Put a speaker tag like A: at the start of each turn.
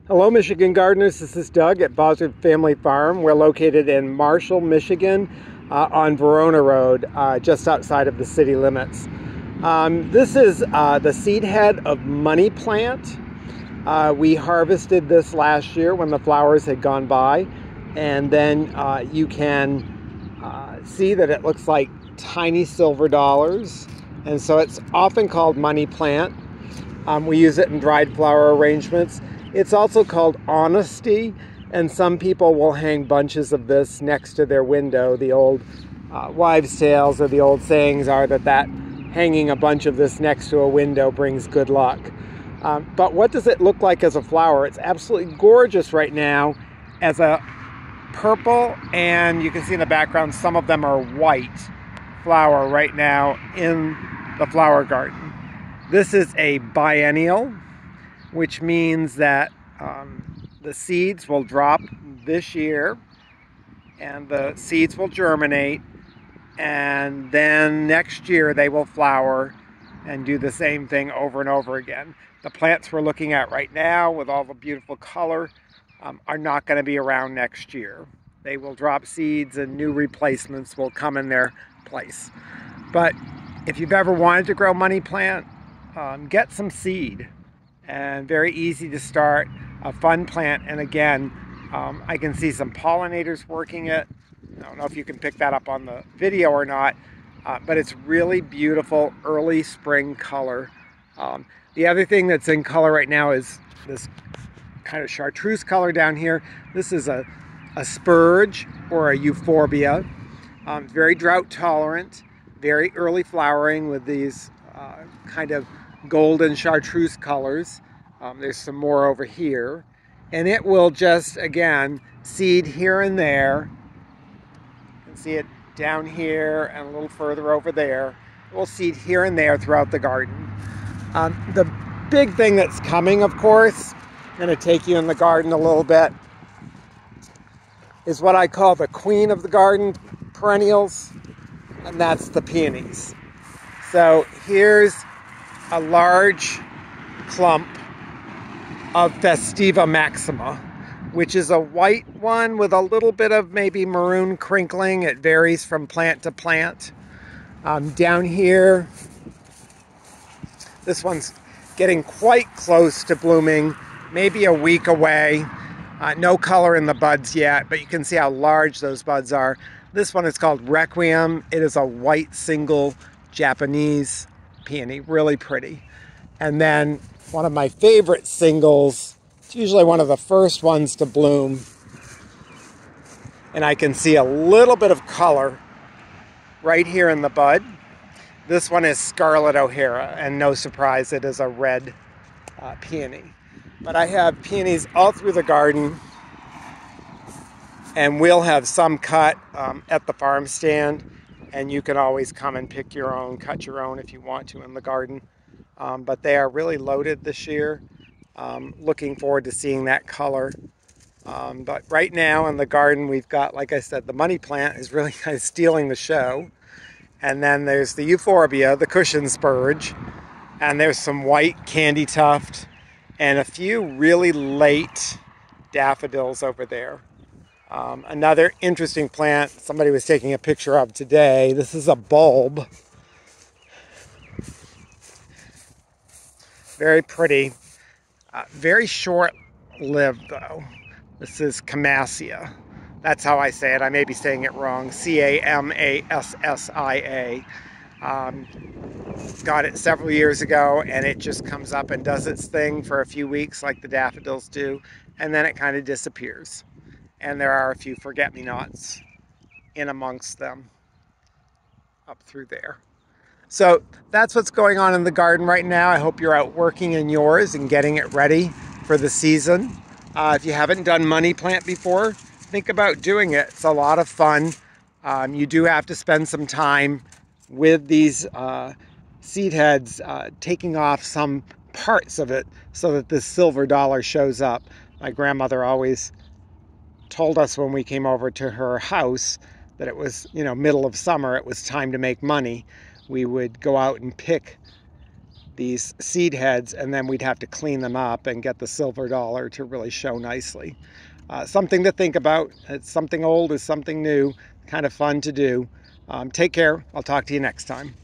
A: Hello, Michigan gardeners. This is Doug at Bosworth Family Farm. We're located in Marshall, Michigan, on Verona Road, just outside of the city limits. This is the seed head of money plant. We harvested this last year when the flowers had gone by, and then you can see that it looks like tiny silver dollars, and so it's often called money plant. We use it in dried flower arrangements. It's also called honesty, and some people will hang bunches of this next to their window. The old wives' tales or the old sayings are that hanging a bunch of this next to a window brings good luck. But what does it look like as a flower? It's absolutely gorgeous right now as a purple, and you can see in the background some of them are white flower right now in the flower garden. This is a biennial, which means that the seeds will drop this year and the seeds will germinate, and then next year they will flower and do the same thing over and over again. The plants we're looking at right now with all the beautiful color are not going to be around next year. They will drop seeds and new replacements will come in their place. But if you've ever wanted to grow money plant, get some seed, and very easy to start, a fun plant. And again, I can see some pollinators working it. I don't know if you can pick that up on the video or not, but it's really beautiful early spring color. The other thing that's in color right now is this kind of chartreuse color down here. This is a spurge or a euphorbia, very drought tolerant, very early flowering with these kind of golden chartreuse colors. There's some more over here, and it will just, again, seed here and there. You can see it down here and a little further over there. It will seed here and there throughout the garden. The big thing that's coming, of course, I'm going to take you in the garden a little bit, is what I call the queen of the garden perennials, and that's the peonies. So here's a large clump of Festiva maxima, which is a white one with a little bit of maybe maroon crinkling. It varies from plant to plant. Down here, this one's getting quite close to blooming, maybe a week away. No color in the buds yet, but you can see how large those buds are. This one is called Requiem. It is a white single Japanese peony, really pretty. And then one of my favorite singles, it's usually one of the first ones to bloom, and I can see a little bit of color right here in the bud. This one is Scarlet O'Hara, and no surprise, it is a red peony. But I have peonies all through the garden, and we'll have some cut at the farm stand, and you can always come and pick your own, cut your own if you want to in the garden. But they are really loaded this year. Looking forward to seeing that color. But right now in the garden we've got, like I said, the money plant is really kind of stealing the show. And then there's the euphorbia, the cushion spurge, and there's some white candy tuft and a few really late daffodils over there. Another interesting plant somebody was taking a picture of today. This is a bulb. Very pretty. Very short-lived though. This is Camassia. That's how I say it. I may be saying it wrong. C-A-M-A-S-S-I-A. Got it several years ago, and it just comes up and does its thing for a few weeks like the daffodils do, and then it kind of disappears. And there are a few forget-me-nots in amongst them up through there. So that's what's going on in the garden right now. I hope you're out working in yours and getting it ready for the season. If you haven't done money plant before, think about doing it. It's a lot of fun. You do have to spend some time with these seed heads, taking off some parts of it so that the silver dollar shows up. My grandmother always told us when we came over to her house that it was, middle of summer, it was time to make money. We would go out and pick these seed heads, and then we'd have to clean them up and get the silver dollar to really show nicely. Something to think about. It's something old is something new, kind of fun to do. Take care. I'll talk to you next time.